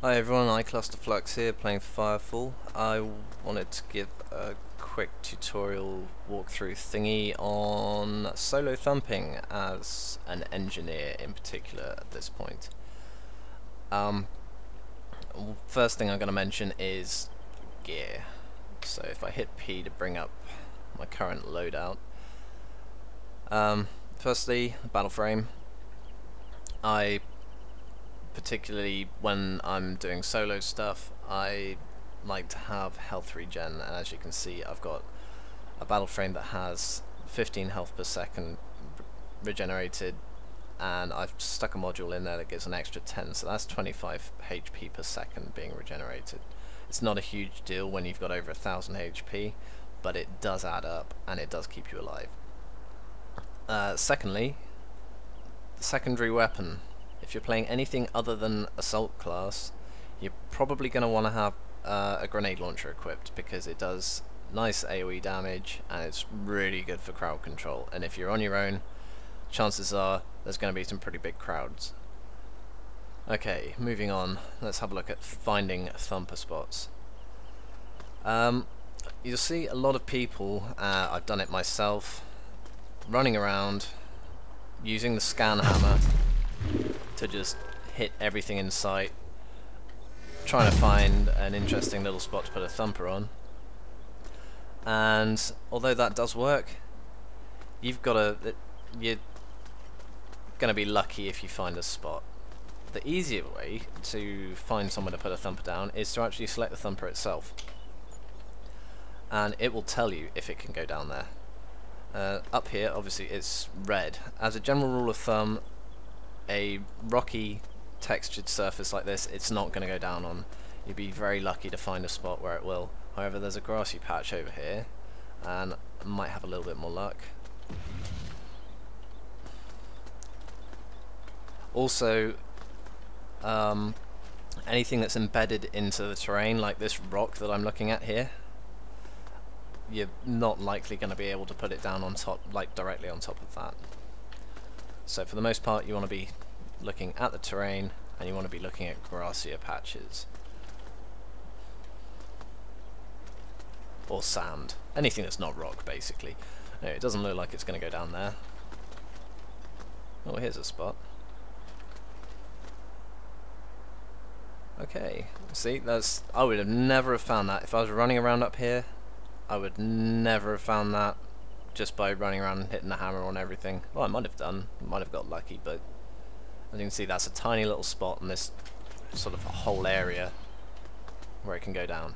Hi everyone, iClusterFlux here playing Firefall. I wanted to give a quick tutorial walkthrough thingy on solo thumping as an engineer in particular at this point. First thing I'm going to mention is gear. So if I hit P to bring up my current loadout. Firstly, battle frame. Particularly when I'm doing solo stuff, I like to have health regen, and as you can see I've got a battle frame that has 15 health per second regenerated, and I've stuck a module in there that gives an extra 10, so that's 25 HP per second being regenerated. It's not a huge deal when you've got over 1000 HP, but it does add up and it does keep you alive. Secondly, the secondary weapon. If you're playing anything other than assault class, you're probably going to want to have a grenade launcher equipped, because it does nice AoE damage and it's really good for crowd control, and if you're on your own, chances are there's going to be some pretty big crowds. Okay, moving on, let's have a look at finding thumper spots. You'll see a lot of people, I've done it myself, running around using the scan hammer to just hit everything in sight, trying to find an interesting little spot to put a thumper on. And although that does work, you're gonna be lucky if you find a spot. The easier way to find somewhere to put a thumper down is to actually select the thumper itself, and it will tell you if it can go down there. Up here obviously it's red. As a general rule of thumb, a rocky textured surface like this, it's not going to go down on. You'd be very lucky to find a spot where it will. However, there's a grassy patch over here and I might have a little bit more luck. Also, anything that's embedded into the terrain, like this rock that I'm looking at here, you're not likely going to be able to put it down on top, like directly on top of that. So for the most part you want to be looking at the terrain, and you want to be looking at grassier patches or sand, anything that's not rock basically. Anyway, it doesn't look like it's going to go down there. Oh, here's a spot. Okay, see, I would have never have found that if I was running around up here. I would never have found that just by running around and hitting the hammer on everything. Well, I might have done, might have got lucky, but as you can see, that's a tiny little spot in this sort of whole area where it can go down.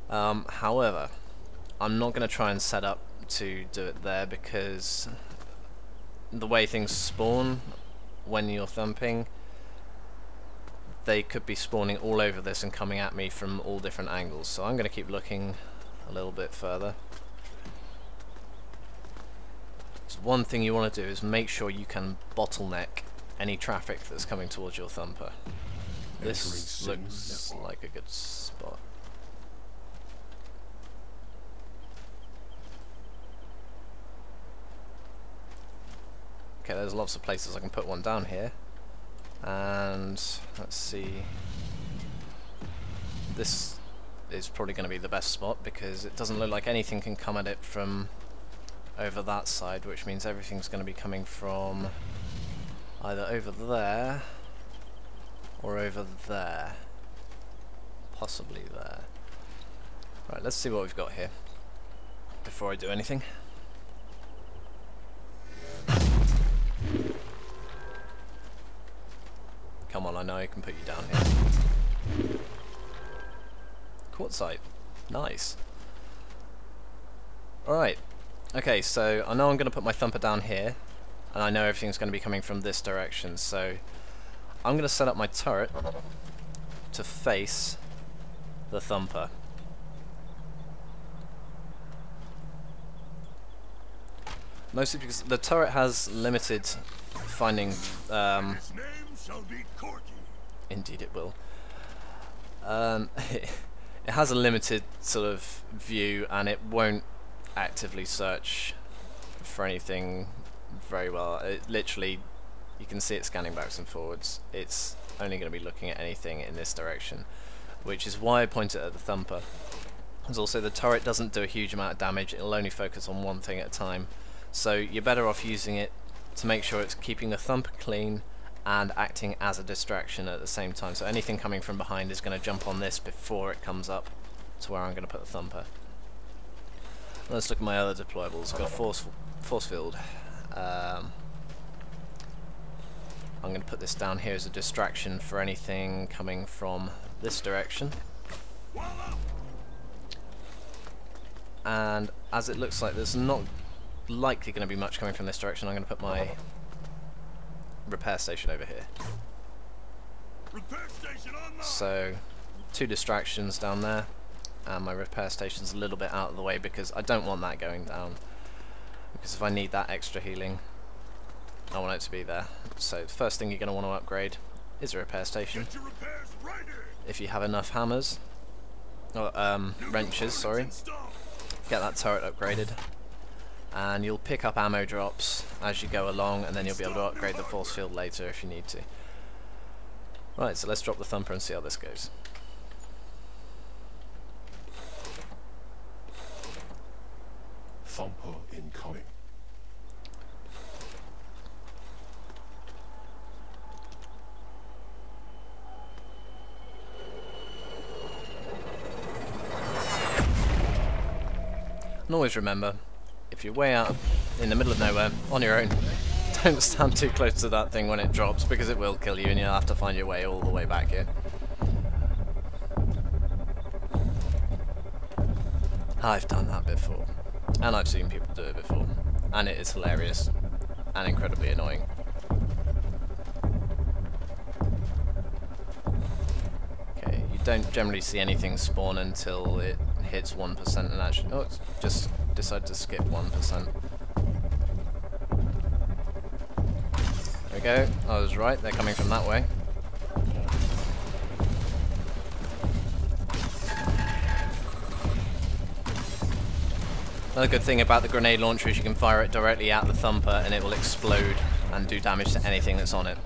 However, I'm not going to try and set up to do it there, because the way things spawn when you're thumping, they could be spawning all over this and coming at me from all different angles, so I'm going to keep looking a little bit further. So one thing you want to do is make sure you can bottleneck any traffic that's coming towards your thumper. This looks like a good spot. Okay, there's lots of places I can put one down here. And let's see. This is probably going to be the best spot, because it doesn't look like anything can come at it from over that side, which means everything's going to be coming from either over there or over there, possibly there. Right, let's see what we've got here before I do anything. Come on, I know I can put you down here. Quartzite, nice. Alright. Okay, so I know I'm going to put my thumper down here, and I know everything's going to be coming from this direction, so I'm going to set up my turret to face the thumper. Mostly because the turret has limited finding... Indeed it will. It has a limited sort of view, and it won't actively search for anything very well. It literally, you can see it scanning backwards and forwards. It's only going to be looking at anything in this direction, which is why I point it at the thumper. As also the turret doesn't do a huge amount of damage, it'll only focus on one thing at a time, so you're better off using it to make sure it's keeping the thumper clean and acting as a distraction at the same time. So anything coming from behind is going to jump on this before it comes up to where I'm going to put the thumper. Let's look at my other deployables. I've got a force field. I'm going to put this down here as a distraction for anything coming from this direction. And as it looks like there's not likely going to be much coming from this direction, I'm going to put my repair station over here. So 2 distractions down there, and my repair station's a little bit out of the way because I don't want that going down, because if I need that extra healing I want it to be there. So the first thing you're going to want to upgrade is a repair station. If you have enough hammers, or wrenches, sorry, get that turret upgraded, and you'll pick up ammo drops as you go along, and then you'll be able to upgrade the force field later if you need to. Right, so let's drop the thumper and see how this goes. Thumper incoming. And always remember, if you're way out in the middle of nowhere, on your own, don't stand too close to that thing when it drops, because it will kill you and you'll have to find your way all the way back here. I've done that before, and I've seen people do it before, and it is hilarious and incredibly annoying. Okay, you don't generally see anything spawn until it hits 1%, and actually, oh, it's just decided to skip 1%. There we go, I was right, they're coming from that way. Another good thing about the grenade launcher is you can fire it directly at the thumper and it will explode and do damage to anything that's on it.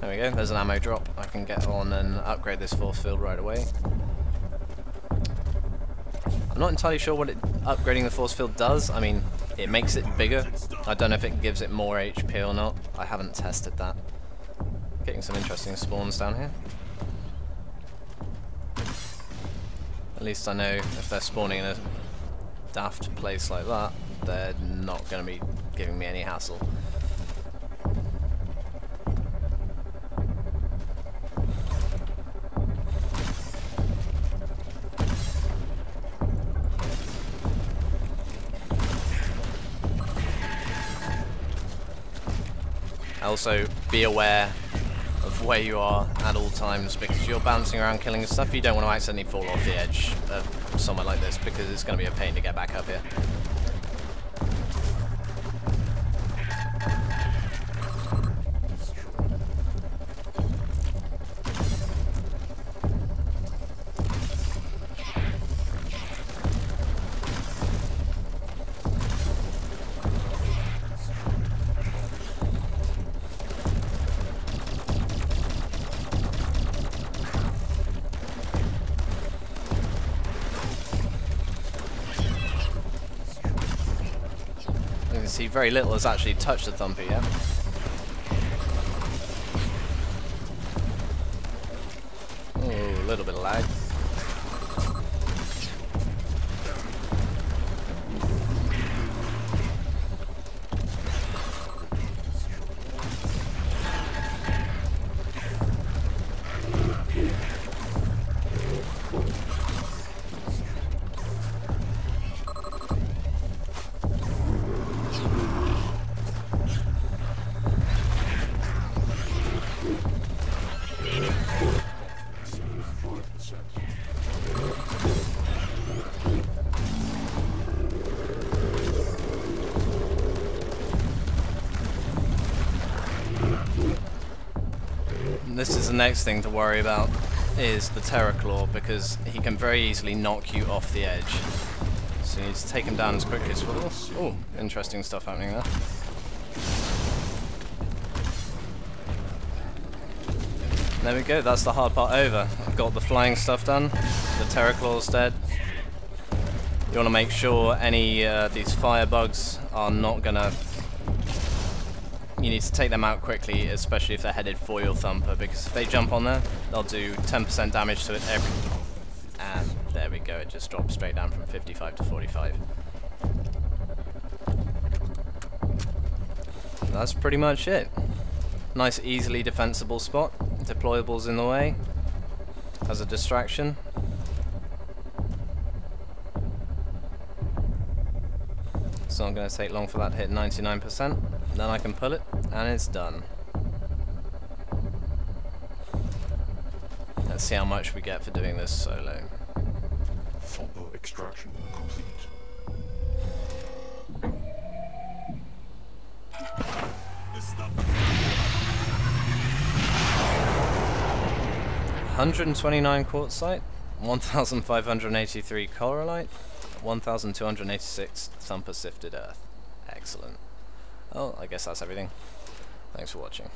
There we go, there's an ammo drop. I can get on and upgrade this force field right away. I'm not entirely sure what upgrading the force field does. I mean, it makes it bigger. I don't know if it gives it more HP or not. I haven't tested that. Getting some interesting spawns down here. At least I know if they're spawning in a daft place like that, they're not going to be giving me any hassle. Also, be aware of where you are at all times, because you're bouncing around killing stuff. You don't want to accidentally fall off the edge of somewhere like this, because it's going to be a pain to get back up here. See, very little has actually touched the thumper yet. Oh, a little bit of lag. This is the next thing to worry about, is the Terror Claw, because he can very easily knock you off the edge. So you need to take him down as quickly as possible. Oh, interesting stuff happening there. There we go, that's the hard part over. I've got the flying stuff done, the Terraclaw's dead. You want to make sure any these firebugs are not gonna... You need to take them out quickly, especially if they're headed for your Thumper, because if they jump on there, they'll do 10% damage to it every... And there we go, it just drops straight down from 55 to 45. That's pretty much it. Nice, easily defensible spot. Deployables in the way as a distraction. It's not going to take long for that to hit 99%. Then I can pull it, and it's done. Let's see how much we get for doing this solo. Thumper extraction complete. $129 quartzite, 1,583 corallite, 1,286 Thumper sifted earth. Excellent. Oh, I guess that's everything. Thanks for watching.